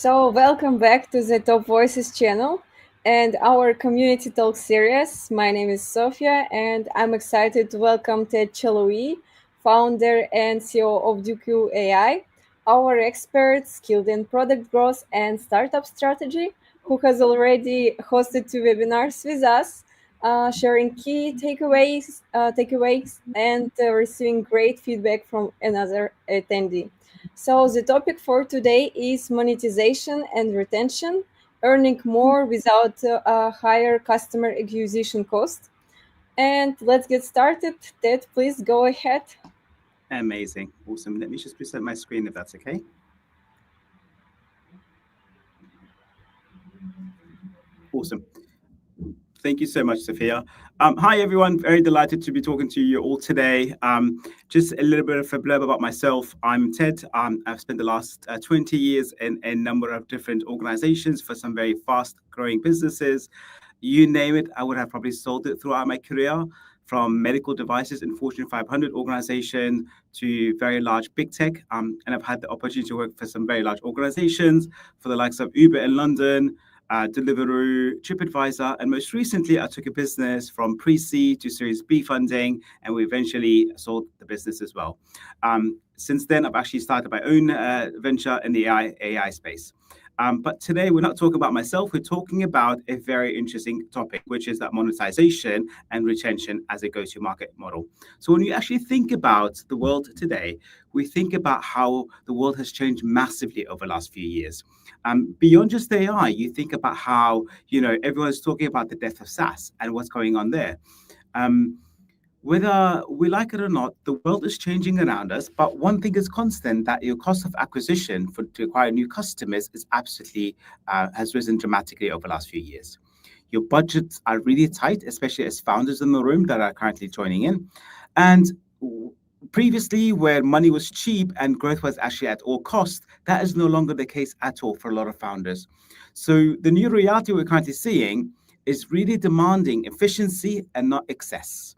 So, welcome back to the Top Voices channel and our community talk series. My name is Sofia, and I'm excited to welcome Ted Chalouhi, founder and CEO of Duku AI, our expert skilled in product growth and startup strategy, who has already hosted two webinars with us, sharing key takeaways and receiving great feedback from another attendee. So the topic for today is monetization and retention, earning more without a higher customer acquisition cost. And let's get started. Ted, please go ahead. Amazing. Awesome. Let me just present my screen if that's okay. Awesome. Thank you so much, Sophia. Hi, everyone. Very delighted to be talking to you all today. Just a little bit of a blurb about myself. I'm Ted. I've spent the last 20 years in a number of different organizations for some very fast-growing businesses. You name it, I would have probably sold it throughout my career, from medical devices in Fortune 500 organization to very large big tech. And I've had the opportunity to work for some very large organizations, for the likes of Uber in London, Deliveroo, Tripadvisor, and most recently, I took a business from pre-seed to Series B funding, and we eventually sold the business as well. Since then, I've actually started my own venture in the AI space. But today, we're not talking about myself. We're talking about a very interesting topic, which is that monetization and retention as a go-to-market model. So when you actually think about the world today, we think about how the world has changed massively over the last few years. Beyond just AI, you think about how everyone's talking about the death of SaaS and what's going on there. Whether we like it or not, the world is changing around us, but one thing is constant, that your cost of acquisition to acquire new customers is absolutely has risen dramatically over the last few years. Your budgets are really tight, especially as founders in the room that are currently joining in. And previously, where money was cheap and growth was actually at all costs, that is no longer the case at all for a lot of founders. So the new reality we're currently seeing is really demanding efficiency and not excess.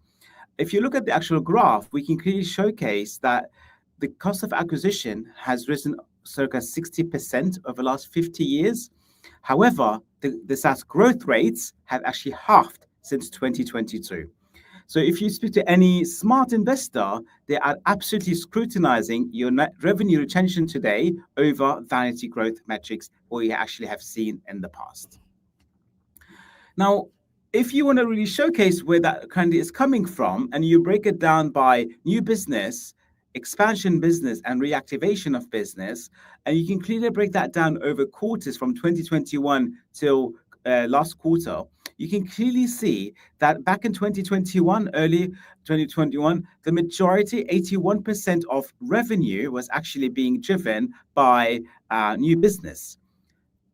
If you look at the actual graph, we can clearly showcase that the cost of acquisition has risen circa 60% over the last 50 years. However, the SaaS growth rates have actually halved since 2022. So if you speak to any smart investor, they are absolutely scrutinizing your net revenue retention today over vanity growth metrics, what you actually have seen in the past. Now, if you want to really showcase where that kind of is coming from, and you break it down by new business, expansion business, and reactivation of business, and you can clearly break that down over quarters from 2021 till last quarter, you can clearly see that back in 2021, early 2021, the majority, 81% of revenue was actually being driven by new business.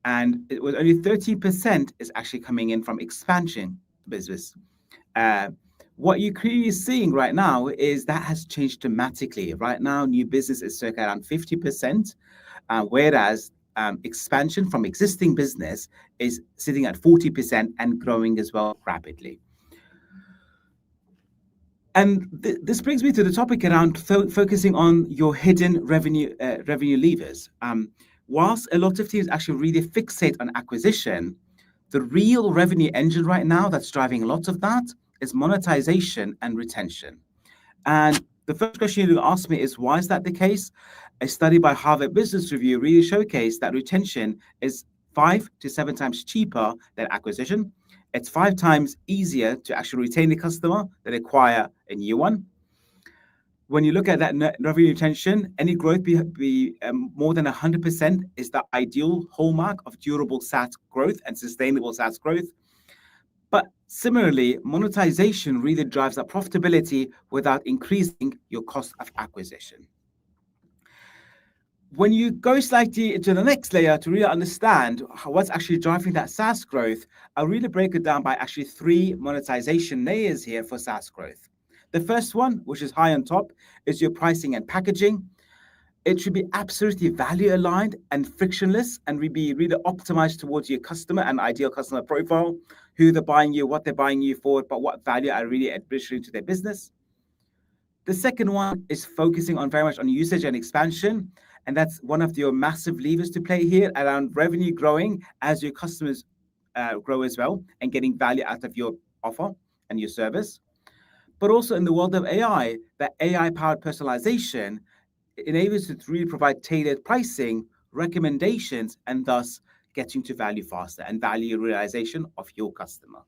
And it was only 13% is actually coming in from expansion business. What you're clearly seeing right now is that has changed dramatically. Right now, new business is circa around 50%, whereas expansion from existing business is sitting at 40% and growing as well rapidly. And this brings me to the topic around focusing on your hidden revenue levers. Whilst a lot of teams actually really fixate on acquisition, the real revenue engine right now that's driving a lot of that is monetization and retention. And the first question you ask me is, why is that the case? A study by Harvard Business Review really showcased that retention is 5 to 7 times cheaper than acquisition. It's 5 times easier to actually retain the customer than acquire a new one. When you look at that net revenue retention, any growth be more than 100% is the ideal hallmark of durable SaaS growth and sustainable SaaS growth. But similarly, monetization really drives up profitability without increasing your cost of acquisition. When you go slightly to the next layer to really understand what's actually driving that SaaS growth, I'll really break it down by actually 3 monetization layers here for SaaS growth. The first one, which is high on top, is your pricing and packaging. It should be absolutely value aligned and frictionless, and be really optimized towards your customer and ideal customer profile, who they're buying you, what they're buying you for, but what value are really additional to their business. The second one is focusing on very much on usage and expansion. And that's one of your massive levers to play here around revenue growing as your customers grow as well and getting value out of your offer and your service. But also in the world of AI, that AI powered personalization enables you to really provide tailored pricing, recommendations, and thus getting to value faster and value realization of your customer.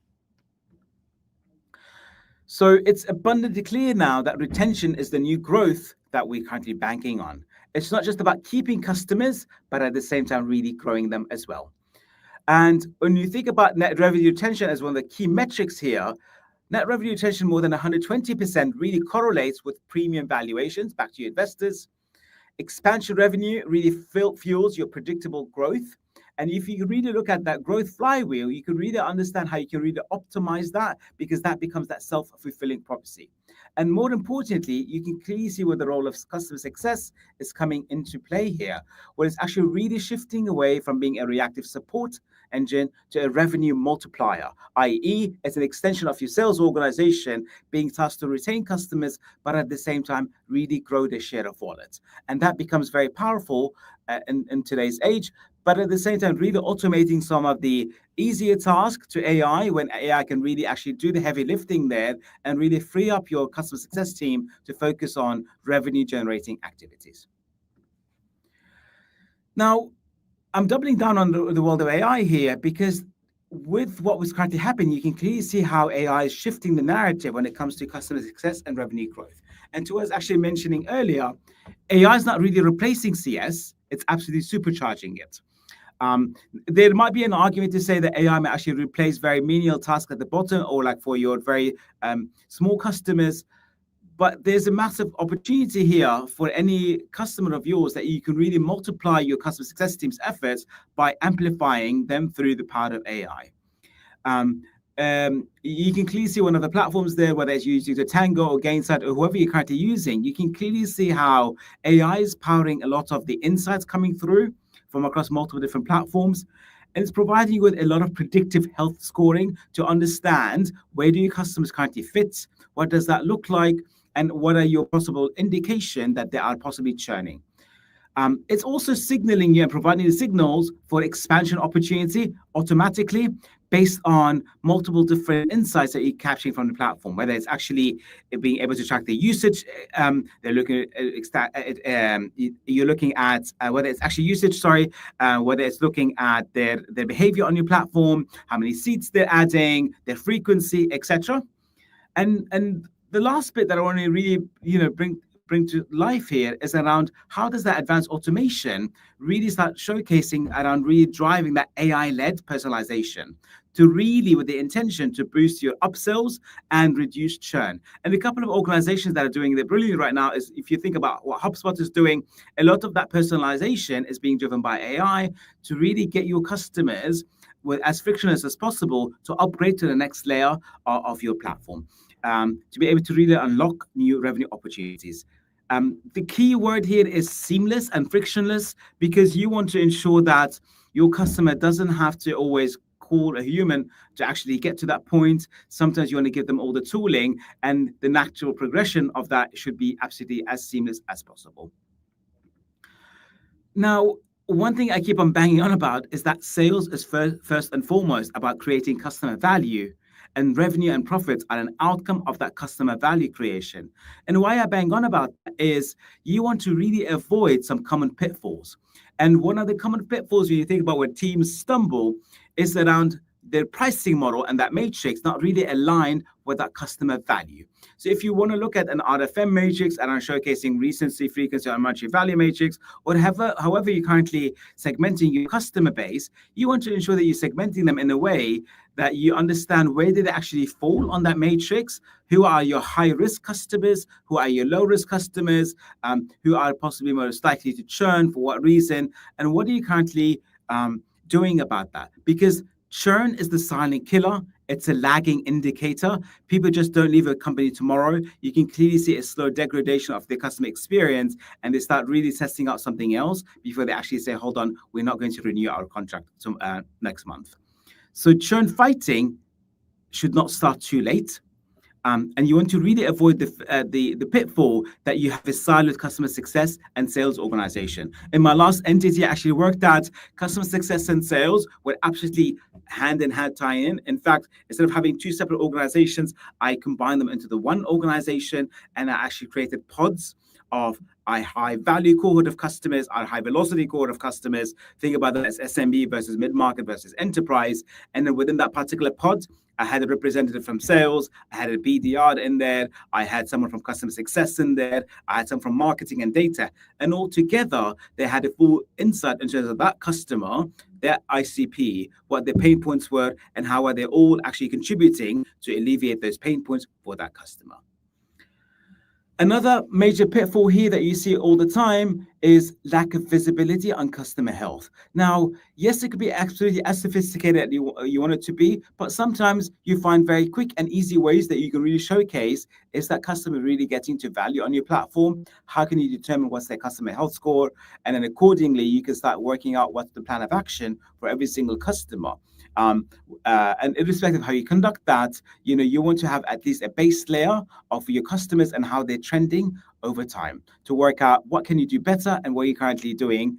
So it's abundantly clear now that retention is the new growth that we're currently banking on. It's not just about keeping customers, but at the same time, really growing them as well. And when you think about net revenue retention as one of the key metrics here, net revenue retention more than 120% really correlates with premium valuations back to your investors. Expansion revenue really fuels your predictable growth. And if you really look at that growth flywheel, you can really understand how you can really optimize that, because that becomes that self-fulfilling prophecy. And more importantly, you can clearly see where the role of customer success is coming into play here, where it's actually really shifting away from being a reactive support engine to a revenue multiplier, i.e., it's an extension of your sales organization being tasked to retain customers, but at the same time, really grow their share of wallet. And that becomes very powerful in today's age. But at the same time, really automating some of the easier tasks to AI, when AI can really actually do the heavy lifting there and really free up your customer success team to focus on revenue generating activities. Now, I'm doubling down on the world of AI here because with what was currently happening, you can clearly see how AI is shifting the narrative when it comes to customer success and revenue growth. And to us actually mentioning earlier, AI is not really replacing CS, it's absolutely supercharging it. There might be an argument to say that AI may actually replace very menial tasks at the bottom, or like for your very small customers. But there's a massive opportunity here for any customer of yours that you can really multiply your customer success team's efforts by amplifying them through the power of AI. You can clearly see one of the platforms there, whether it's using the Tango or Gainsight or whoever you're currently using, you can clearly see how AI is powering a lot of the insights coming through from across multiple different platforms. And it's providing you with a lot of predictive health scoring to understand where do your customers currently fit, what does that look like, and what are your possible indication that they are possibly churning. It's also signaling you and providing the signals for expansion opportunity automatically based on multiple different insights that you're capturing from the platform, whether it's actually being able to track the usage. They're looking at, you're looking at whether it's actually usage, whether it's looking at their behavior on your platform, how many seats they're adding, their frequency, etc. And the last bit that I want to really, bring to life here is around how does that advanced automation really start showcasing around really driving that AI-led personalization to really with the intention to boost your upsells and reduce churn. And a couple of organizations that are doing it brilliantly right now is, if you think about what HubSpot is doing, a lot of that personalization is being driven by AI to really get your customers with as frictionless as possible to upgrade to the next layer of your platform. To be able to really unlock new revenue opportunities. The key word here is seamless and frictionless, because you want to ensure that your customer doesn't have to always call a human to actually get to that point. Sometimes you want to give them all the tooling, and the natural progression of that should be absolutely as seamless as possible. Now, one thing I keep on banging on about is that sales is first and foremost about creating customer value, and revenue and profits are an outcome of that customer value creation. And why I bang on about that is you want to really avoid some common pitfalls. And one of the common pitfalls when you think about where teams stumble is around their pricing model and that matrix not really aligned with that customer value. So if you want to look at an RFM matrix and are showcasing recency, frequency, or monetary value matrix, or however you're currently segmenting your customer base, you want to ensure that you're segmenting them in a way that you understand where did they actually fall on that matrix, who are your high-risk customers, who are your low-risk customers, who are possibly most likely to churn, for what reason, and what are you currently doing about that? Because churn is the silent killer. It's a lagging indicator. People just don't leave a company tomorrow. You can clearly see a slow degradation of their customer experience, and they start really testing out something else before they actually say, hold on, we're not going to renew our contract next month. So churn fighting should not start too late. And you want to really avoid the pitfall that you have a siloed customer success and sales organization. In my last entity, I actually worked at customer success and sales were absolutely hand in hand tie in. In fact, instead of having two separate organizations, I combined them into the one organization, and I actually created pods of a high value cohort of customers, our high velocity cohort of customers. Think about that as SMB versus mid market versus enterprise. And then within that particular pod, I had a representative from sales, I had a BDR in there, I had someone from customer success in there, I had some from marketing and data. And all together, they had a full insight in terms of that customer, their ICP, what their pain points were, and how are they all actually contributing to alleviate those pain points for that customer. Another major pitfall here that you see all the time is lack of visibility on customer health. Now, yes, it could be absolutely as sophisticated as you want it to be, but sometimes you find very quick and easy ways that you can really showcase is that customer really getting to value on your platform? How can you determine what's their customer health score? And then accordingly, you can start working out what's the plan of action for every single customer. And irrespective of how you conduct that, you want to have at least a base layer of your customers and how they're trending over time to work out what can you do better and what you're currently doing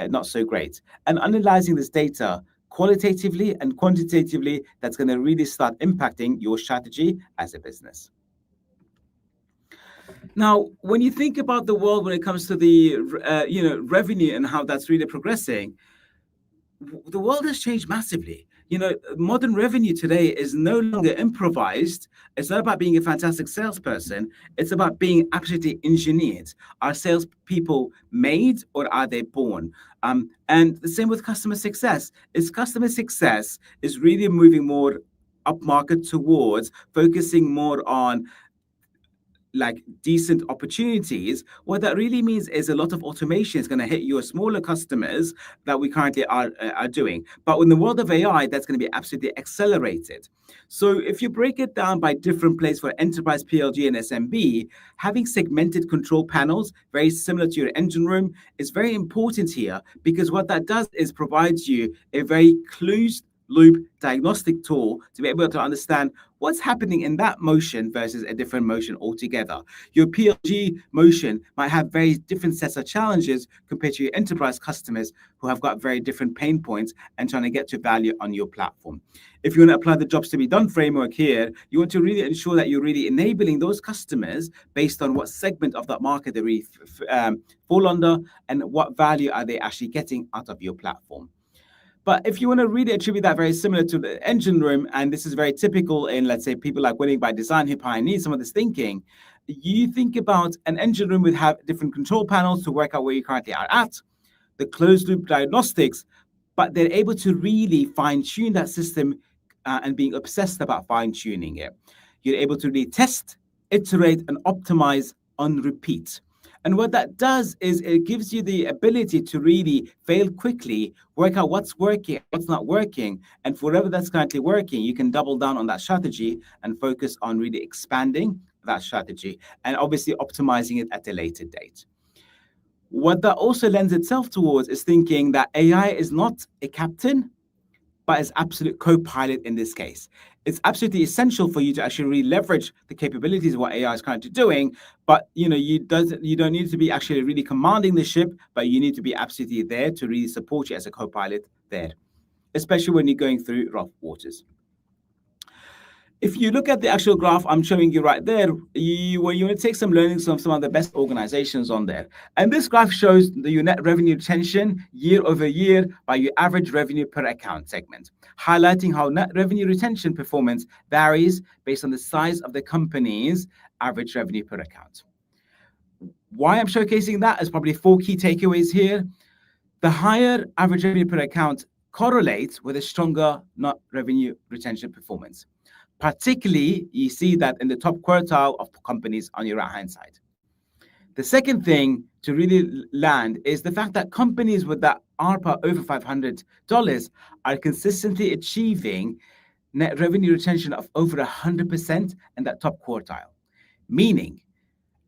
not so great. And analyzing this data qualitatively and quantitatively, that's going to really start impacting your strategy as a business. Now, when you think about the world when it comes to the revenue and how that's really progressing, the world has changed massively. Modern revenue today is no longer improvised. It's not about being a fantastic salesperson. It's about being absolutely engineered. Are salespeople made or are they born? And the same with customer success. Customer success is really moving more upmarket towards focusing more on like decent opportunities. What that really means is a lot of automation is going to hit your smaller customers that we currently are doing. But in the world of AI, that's going to be absolutely accelerated. So if you break it down by different places for enterprise, PLG, and SMB, having segmented control panels, very similar to your engine room, is very important here because what that does is provides you a very closed loop diagnostic tool to be able to understand what's happening in that motion versus a different motion altogether. Your PLG motion might have very different sets of challenges compared to your enterprise customers who have got very different pain points and trying to get to value on your platform. If you want to apply the jobs to be done framework here, you want to really ensure that you're really enabling those customers based on what segment of that market they really fall under and what value are they actually getting out of your platform. But if you want to really attribute that very similar to the engine room, and this is very typical in, let's say, people like Winning by Design who pioneered some of this thinking, you think about an engine room would have different control panels to work out where you currently are at, the closed loop diagnostics, but they're able to really fine tune that system and being obsessed about fine tuning it. You're able to really test, iterate, and optimize on repeat. And what that does is it gives you the ability to really fail quickly, work out what's working, what's not working. And for whatever that's currently working, you can double down on that strategy and focus on really expanding that strategy and obviously optimizing it at a later date. What that also lends itself towards is thinking that AI is not a captain, but is absolute co-pilot in this case. It's absolutely essential for you to actually really leverage the capabilities of what AI is currently doing, but you don't need to be actually really commanding the ship, but you need to be absolutely there to really support you as a co-pilot there, especially when you're going through rough waters. If you look at the actual graph I'm showing you right there, you want to take some learnings from some of the best organizations on there. And this graph shows your net revenue retention year over year by your average revenue per account segment, highlighting how net revenue retention performance varies based on the size of the company's average revenue per account. Why I'm showcasing that is probably 4 key takeaways here. The higher average revenue per account correlates with a stronger net revenue retention performance. Particularly, you see that in the top quartile of companies on your right-hand side. The second thing to really land is the fact that companies with that ARPA over $500 are consistently achieving net revenue retention of over 100% in that top quartile. Meaning,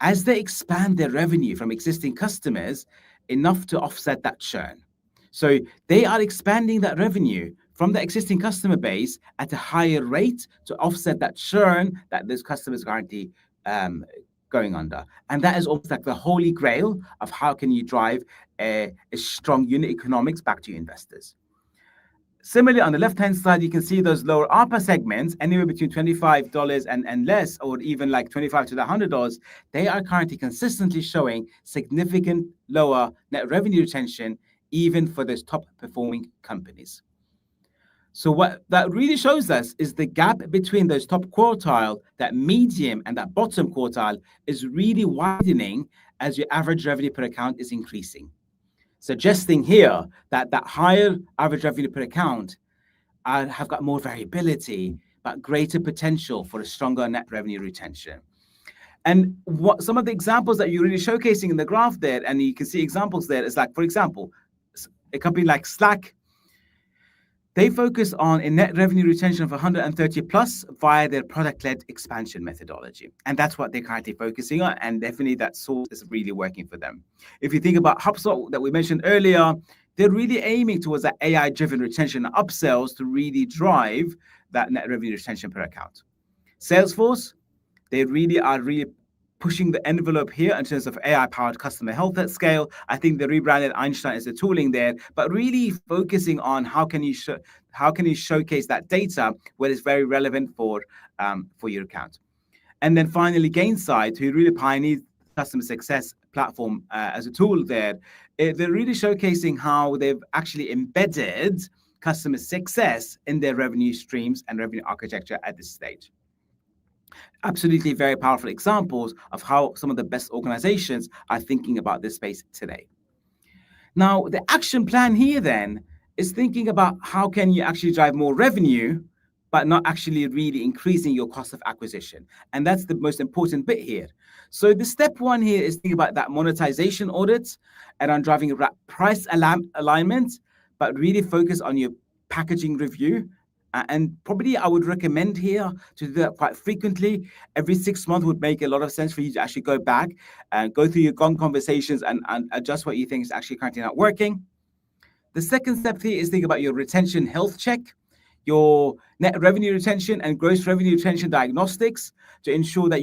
as they expand their revenue from existing customers, enough to offset that churn. So they are expanding that revenue from the existing customer base at a higher rate to offset that churn that those customers are currently um, going under. And that is almost like the holy grail of how can you drive a strong unit economics back to your investors. Similarly, on the left-hand side, you can see those lower ARPA segments, anywhere between $25 and less, or even like $25 to the $100, they are currently consistently showing significant lower net revenue retention, even for those top performing companies. So what that really shows us is the gap between those top quartile, that medium and that bottom quartile is really widening as your average revenue per account is increasing. Suggesting here that that higher average revenue per account have got more variability, but greater potential for a stronger net revenue retention. And what some of the examples that you're really showcasing in the graph there, and you can see examples there, is like, for example, a company like Slack, they focus on a net revenue retention of 130 plus via their product-led expansion methodology. And that's what they're currently focusing on. And definitely that source is really working for them. If you think about HubSpot that we mentioned earlier, they're really aiming towards that AI-driven retention and upsells to really drive that net revenue retention per account. Salesforce, they really are pushing the envelope here in terms of AI-powered customer health at scale. I think the rebranded Einstein is the tooling there, but really focusing on how can you showcase that data where it's very relevant for your account. And then finally, Gainsight, who really pioneered customer success platform as a tool there, they're really showcasing how they've actually embedded customer success in their revenue streams and revenue architecture at this stage. Absolutely very powerful examples of how some of the best organizations are thinking about this space today. Now, the action plan here then is thinking about how can you actually drive more revenue, but not actually really increasing your cost of acquisition. And that's the most important bit here. So the step one here is thinking about that monetization audit and on driving price alignment, but really focus on your packaging review. And probably I would recommend here to do that quite frequently. Every 6 months would make a lot of sense for you to actually go back and go through your gone conversations and adjust what you think is actually currently not working. The second step here is think about your retention health check, your net revenue retention and gross revenue retention diagnostics to ensure that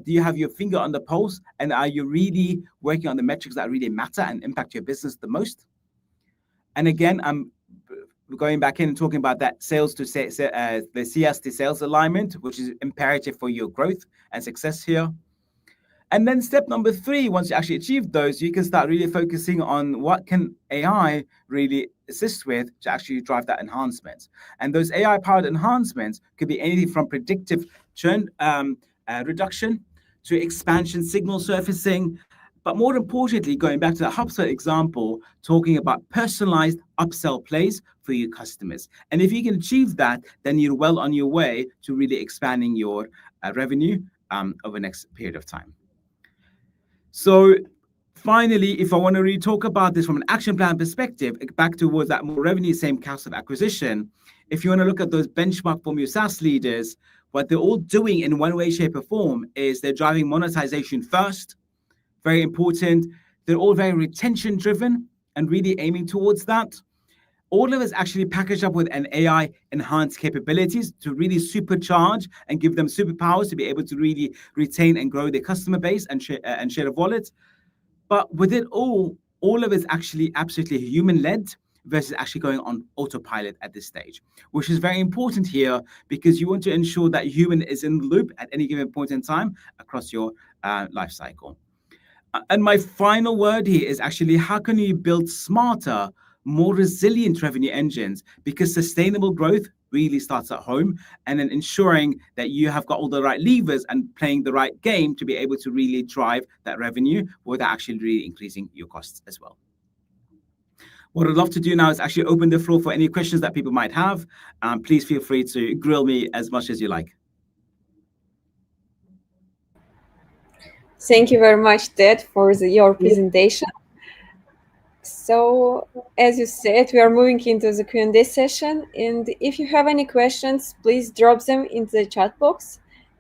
do you have your finger on the pulse and are you really working on the metrics that really matter and impact your business the most? And again, I'm going back in and talking about that the CS to sales alignment, which is imperative for your growth and success here. And then step number 3, once you actually achieve those, you can start really focusing on what can AI really assist with to actually drive that enhancement. And those AI-powered enhancements could be anything from predictive churn reduction to expansion signal surfacing. But more importantly, going back to the HubSpot example, talking about personalized upsell plays for your customers. And if you can achieve that, then you're well on your way to really expanding your revenue over the next period of time. So finally, if I want to really talk about this from an action plan perspective, back towards that more revenue, same cost of acquisition, if you want to look at those benchmark from your SaaS leaders, what they're all doing in one way, shape, or form is they're driving monetization first. Very important. They're all very retention driven and really aiming towards that. All of us actually packaged up with an AI enhanced capabilities to really supercharge and give them superpowers to be able to really retain and grow their customer base and share of wallet. But with it all of it's actually absolutely human led versus actually going on autopilot at this stage, which is very important here because you want to ensure that human is in the loop at any given point in time across your life cycle. And my final word here is actually how can you build smarter, more resilient revenue engines? Because sustainable growth really starts at home, and then ensuring that you have got all the right levers and playing the right game to be able to really drive that revenue without actually really increasing your costs as well. What I'd love to do now is actually open the floor for any questions that people might have. Please feel free to grill me as much as you like. Thank you very much, Ted, for your presentation. So, as you said, we are moving into the Q&A session. And if you have any questions, please drop them into the chat box.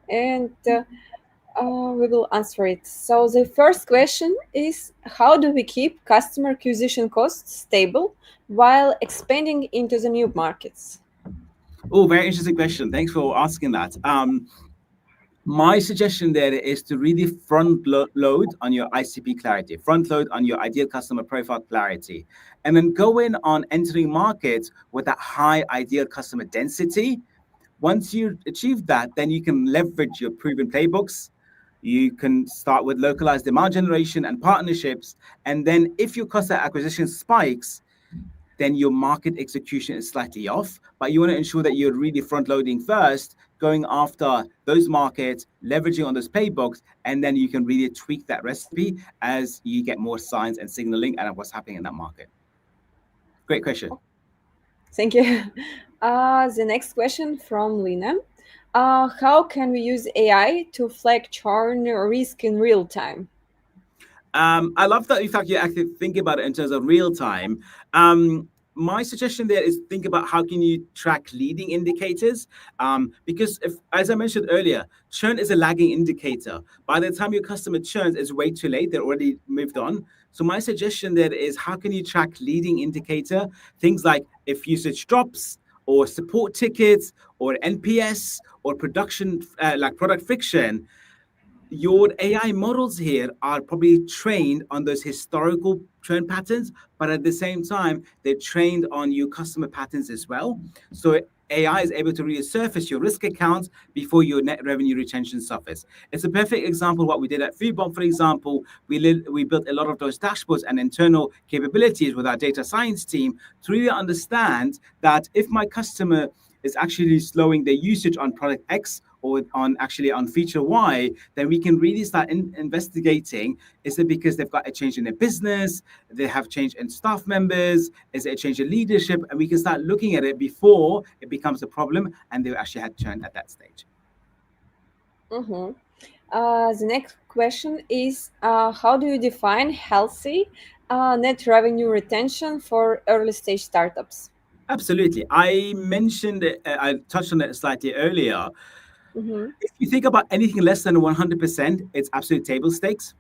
And We will answer it. So the first question is, how do we keep customer acquisition costs stable while expanding into the new markets? Oh, very interesting question. Thanks for asking that. My suggestion there is to really load on your ICP clarity, front load on your ideal customer profile clarity, and then go in on entering markets with that high ideal customer density. Once you achieve that, then you can leverage your proven playbooks. You can start with localized demand generation and partnerships. And then if your cost of acquisition spikes, then your market execution is slightly off. But you want to ensure that you're really front loading first, going after those markets, leveraging on those playbooks, and then you can really tweak that recipe as you get more signs and signaling and what's happening in that market. Great question. Thank you. The next question from Lina. How can we use AI to flag churn risk in real time? I love that. In fact, you actually think about it in terms of real time. My suggestion there is think about how can you track leading indicators, because if, as I mentioned earlier, churn is a lagging indicator. By the time your customer churns, it's way too late. They're already moved on. So my suggestion there is how can you track leading indicator, things like if usage drops, or support tickets, or NPS, or production like product friction. Your AI models here are probably trained on those historical trend patterns, but at the same time, they're trained on your customer patterns as well. So AI is able to resurface your risk accounts before your net revenue retention suffers. It's a perfect example of what we did at Foodbomb, for example. We built a lot of those dashboards and internal capabilities with our data science team to really understand that if my customer is actually slowing their usage on product X or on actually on feature Y, then we can really start investigating, is it because they've got a change in their business, they have change in staff members, is it a change in leadership, and we can start looking at it before it becomes a problem and they actually had churn at that stage. Mhm. The next question is, how do you define healthy net revenue retention for early stage startups? Absolutely. I mentioned it, I touched on it slightly earlier. Mhm. If you think about anything less than 100%, it's absolute table stakes.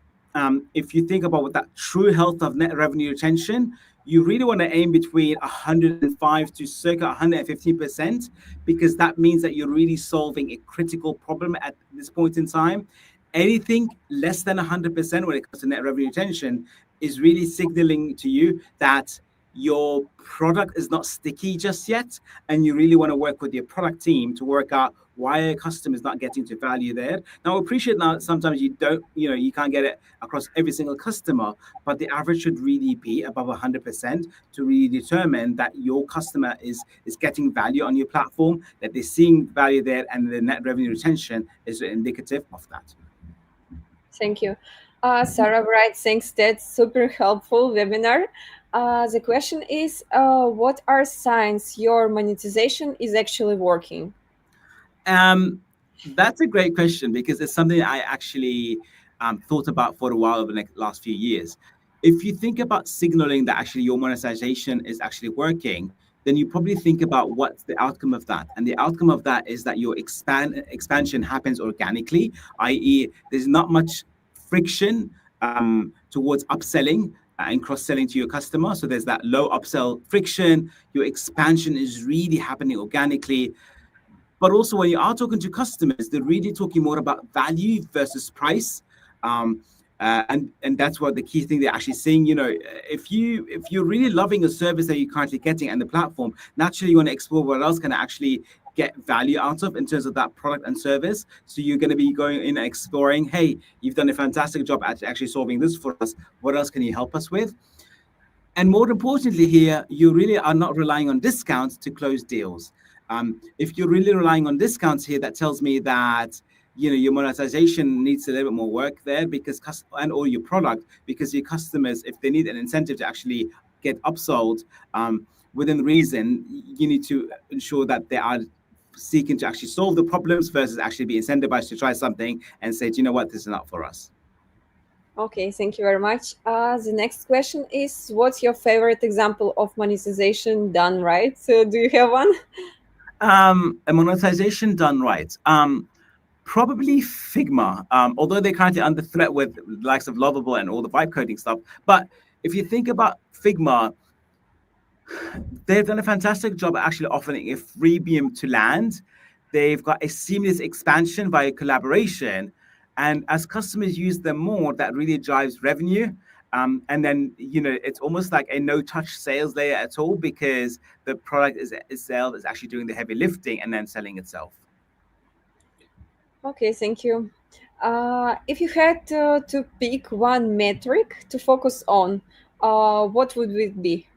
If you think about what that true health of net revenue retention, you really want to aim between 105 to circa 115%, because that means that you're really solving a critical problem at this point in time. Anything less than 100% when it comes to net revenue retention is really signaling to you that your product is not sticky just yet, and you really want to work with your product team to work out why a customer is not getting to value there. Now, I appreciate now sometimes you don't, you can't get it across every single customer, but the average should really be above 100% to really determine that your customer is getting value on your platform, that they're seeing value there, and the net revenue retention is indicative of that. Thank you. Sarah writes, thanks, that's super helpful webinar. The question is, what are signs your monetization is actually working? Um, that's a great question because it's something I actually thought about for a while over the last few years. If you think about signaling that actually your monetization is actually working, then you probably think about what's the outcome of that. And the outcome of that is that your expansion happens organically, i.e., there's not much friction towards upselling and cross-selling to your customer. So there's that low upsell friction. Your expansion is really happening organically, but also when you are talking to customers, they're really talking more about value versus price. Um, and that's what the key thing they're actually saying. If you're really loving a service that you're currently getting and the platform, naturally you want to explore what else can I actually get value out of in terms of that product and service. So you're going to be going in and exploring, hey, you've done a fantastic job at actually solving this for us. What else can you help us with? And more importantly, here, you really are not relying on discounts to close deals. If you're really relying on discounts here, that tells me that your monetization needs a little bit more work there, because and or your product, because your customers, if they need an incentive to actually get upsold within reason, you need to ensure that they are seeking to actually solve the problems versus actually be incentivized to try something and say, do you know what, this is not for us. Okay, thank you very much. The next question is, what's your favorite example of monetization done right? So, do you have one? A monetization done right. Probably Figma, although they're currently under threat with the likes of Lovable and all the vibe coding stuff. But if you think about Figma, they've done a fantastic job at actually offering a freemium to land. They've got a seamless expansion via collaboration. And as customers use them more, that really drives revenue. And then, it's almost like a no touch sales layer at all because the product itself is actually doing the heavy lifting and then selling itself. Okay, thank you. If you had to pick one metric to focus on, what would it be?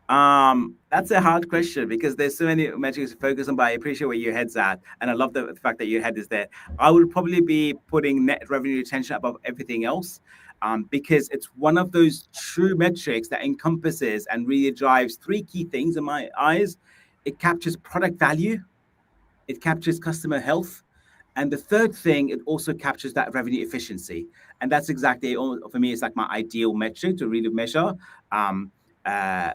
That's a hard question because there's so many metrics to focus on, but I appreciate where your head's at. And I love the fact that your head is there. I would probably be putting net revenue retention above everything else. Because it's one of those true metrics that encompasses and really drives three key things in my eyes. It captures product value, it captures customer health, and the third thing, it also captures that revenue efficiency. And that's exactly, for me, it's like my ideal metric to really measure, um, uh,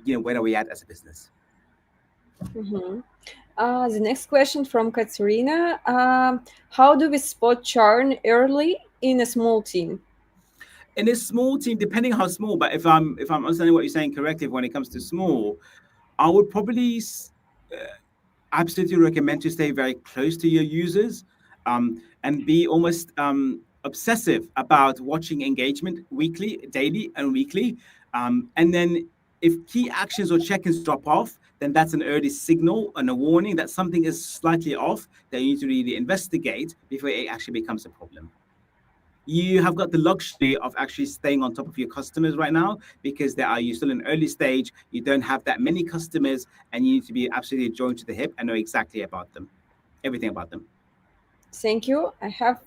where are we at as a business. Mhm. The next question from Katerina. How do we spot churn early in a small team? In a small team, depending how small, but if I'm understanding what you're saying correctly, when it comes to small, I would probably absolutely recommend to stay very close to your users, and be almost obsessive about watching engagement weekly, daily, and weekly. And then if key actions or check-ins drop off, then that's an early signal and a warning that something is slightly off that you need to really investigate before it actually becomes a problem. You have got the luxury of actually staying on top of your customers right now because you're still in early stage. You don't have that many customers, and you need to be absolutely joined to the hip and know exactly about them, everything about them. Thank you. I have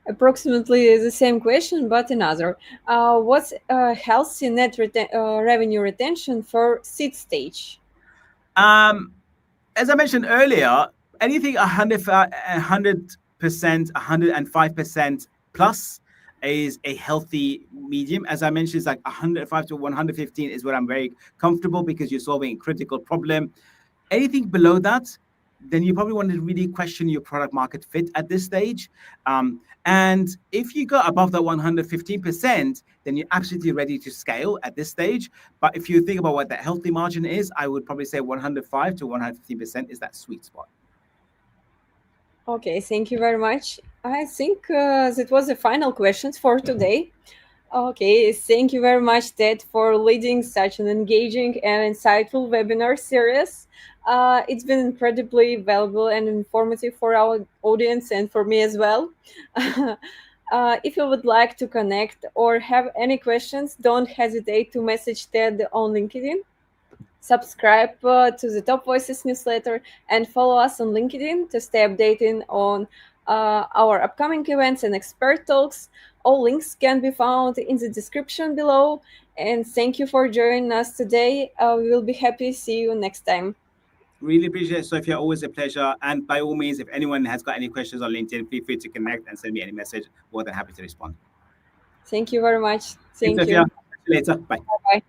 approximately the same question, but another. What's healthy revenue retention for seed stage? Um, as I mentioned earlier, anything 100%, 105% plus is a healthy medium. As I mentioned, it's like 105 to 115 is where I'm very comfortable because you're solving a critical problem. Anything below that, then you probably want to really question your product market fit at this stage. And if you go above that 115%, then you're absolutely ready to scale at this stage. But if you think about what that healthy margin is, I would probably say 105 to 115% is that sweet spot. Okay, thank you very much. I think that was the final questions for today. Okay, thank you very much, Ted, for leading such an engaging and insightful webinar series. It's been incredibly valuable and informative for our audience and for me as well. If you would like to connect or have any questions, don't hesitate to message Ted on LinkedIn. Subscribe to the Top Voices newsletter and follow us on LinkedIn to stay updated on our upcoming events and expert talks. All links can be found in the description below. And thank you for joining us today. We will be happy to see you next time. Really appreciate it, Sophia. Always a pleasure. And by all means, if anyone has got any questions on LinkedIn, feel free to connect and send me any message. More than happy to respond. Thank you very much. Thanks, Thank Sophia. you. See you later. Bye. Bye bye.